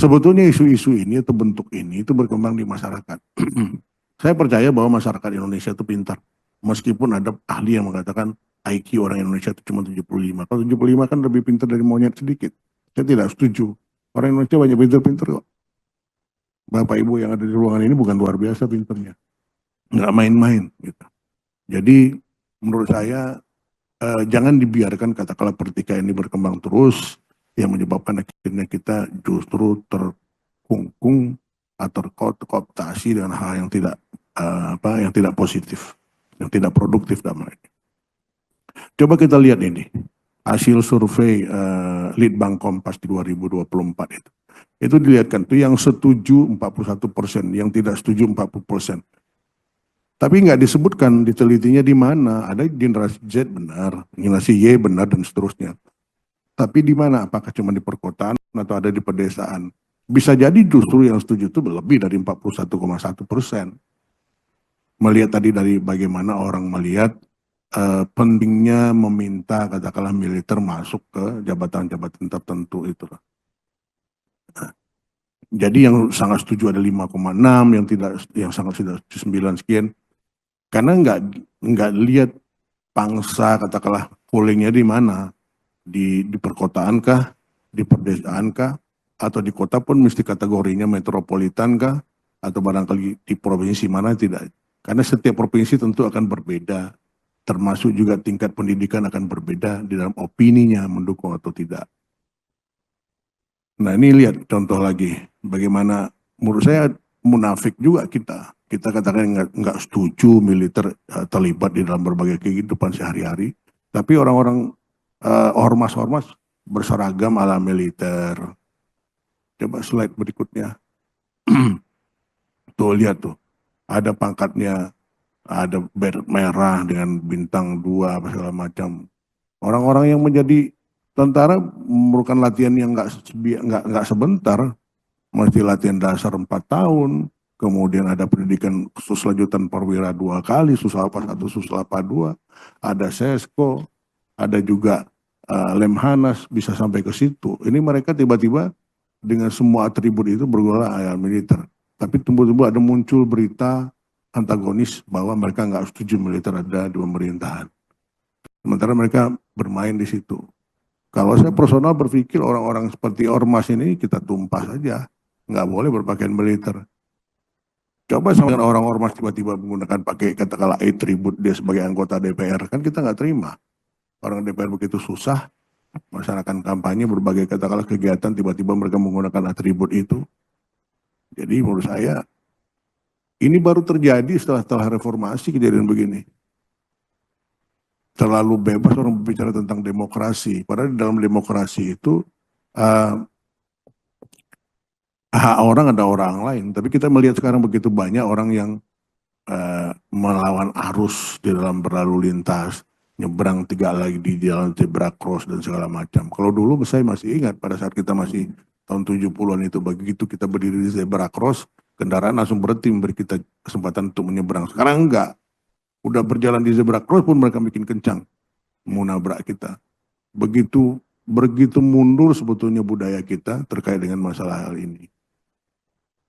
sebetulnya isu-isu ini atau bentuk ini itu berkembang di masyarakat. Saya percaya bahwa masyarakat Indonesia itu pintar. Meskipun ada ahli yang mengatakan IQ orang Indonesia itu cuma 75. Kalau 75 kan lebih pintar dari monyet sedikit. Saya tidak setuju. Orang Indonesia banyak pintar-pintar kok. Bapak Ibu yang ada di ruangan ini bukan luar biasa pintarnya. Nggak main-main gitu. Jadi menurut saya jangan dibiarkan katakanlah pertikaian ini berkembang terus yang menyebabkan akhirnya kita justru terkungkung atau terkooptasi dengan hal yang tidak yang tidak positif, yang tidak produktif dalam ini. Coba kita lihat ini hasil survei Litbang Kompas di 2024 itu. Itu dilihatkan tuh yang setuju 41%, yang tidak setuju 40%. Tapi nggak disebutkan ditelitinya di mana. Ada generasi Z benar, generasi Y benar dan seterusnya. Tapi di mana? Apakah cuma di perkotaan atau ada di pedesaan? Bisa jadi justru yang setuju itu lebih dari 41,1%. Melihat tadi dari bagaimana orang melihat pentingnya meminta katakanlah militer masuk ke jabatan-jabatan tertentu itu. Nah, jadi yang sangat setuju ada 5,6, yang sangat sudah 9 sekian. Karena nggak lihat pangsa katakanlah pollingnya di mana, di perkotaan kah, di pedesaan kah, atau di kota pun mesti kategorinya metropolitan kah, atau barangkali di provinsi mana tidak. Karena setiap provinsi tentu akan berbeda, termasuk juga tingkat pendidikan akan berbeda di dalam opininya mendukung atau tidak. Nah ini lihat contoh lagi, bagaimana menurut saya munafik juga kita. Kita katakan nggak setuju militer terlibat di dalam berbagai kehidupan sehari-hari, tapi orang-orang ormas-ormas berseragam ala militer. Coba slide berikutnya. Tuh lihat tuh, ada pangkatnya, ada beret merah dengan bintang 2 apa segala macam. Orang-orang yang menjadi tentara memerlukan latihan yang nggak sebentar, mesti latihan dasar 4 tahun. Kemudian ada pendidikan khusus lanjutan perwira 2 kali, Susalpa 1, Susalpa 2, ada Sesko, ada juga Lemhanas bisa sampai ke situ. Ini mereka tiba-tiba dengan semua atribut itu bergolak militer. Tapi tiba-tiba ada muncul berita antagonis bahwa mereka nggak setuju militer ada di pemerintahan. Sementara mereka bermain di situ. Kalau saya personal berpikir orang-orang seperti ormas ini kita tumpas saja, nggak boleh berpakaian militer. Coba sama dengan orang ormas tiba-tiba menggunakan pakai katakanlah atribut dia sebagai anggota DPR, kan kita nggak terima. Orang DPR begitu susah, melaksanakan kampanye berbagai katakanlah kegiatan, tiba-tiba mereka menggunakan atribut itu. Jadi menurut saya, ini baru terjadi setelah reformasi kejadian begini. Terlalu bebas orang berbicara tentang demokrasi, padahal di dalam demokrasi itu, hak orang ada orang lain, tapi kita melihat sekarang begitu banyak orang yang melawan arus di dalam berlalu lintas, nyebrang 3 lagi di jalan zebra cross dan segala macam. Kalau dulu saya masih ingat pada saat kita masih tahun 70-an itu, begitu kita berdiri di zebra cross, kendaraan langsung berhenti memberi kita kesempatan untuk menyeberang. Sekarang enggak, udah berjalan di zebra cross pun mereka bikin kencang, mau nabrak kita. Begitu mundur sebetulnya budaya kita terkait dengan masalah hal ini.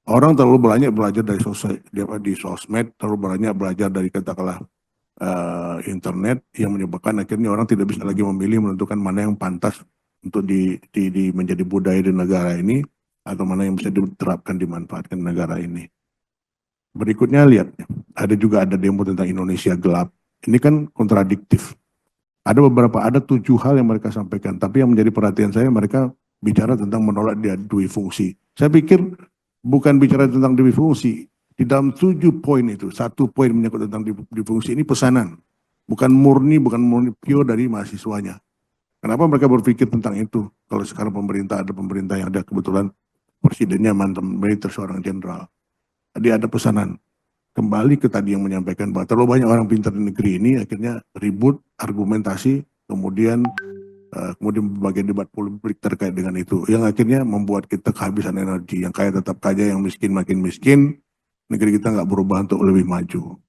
Orang terlalu banyak belajar dari sosmed, terlalu banyak belajar dari katakanlah internet yang menyebabkan akhirnya orang tidak bisa lagi memilih menentukan mana yang pantas untuk menjadi budaya di negara ini atau mana yang bisa diterapkan dimanfaatkan di negara ini. Berikutnya lihat, ada demo tentang Indonesia gelap. Ini kan kontradiktif. Ada 7 hal yang mereka sampaikan, tapi yang menjadi perhatian saya mereka bicara tentang menolak dui fungsi. Saya pikir bukan bicara tentang dui fungsi. Di dalam 7 poin itu, 1 poin menyangkut tentang dui fungsi ini pesanan. Bukan murni pure dari mahasiswanya. Kenapa mereka berpikir tentang itu? Kalau sekarang ada pemerintah yang ada kebetulan presidennya mantan militer seorang jenderal. Tadi ada pesanan. Kembali ke tadi yang menyampaikan bahwa terlalu banyak orang pintar di negeri ini akhirnya ribut, argumentasi, kemudian berbagai debat publik terkait dengan itu, yang akhirnya membuat kita kehabisan energi, yang kaya tetap kaya, yang miskin makin miskin, negeri kita nggak berubah untuk lebih maju.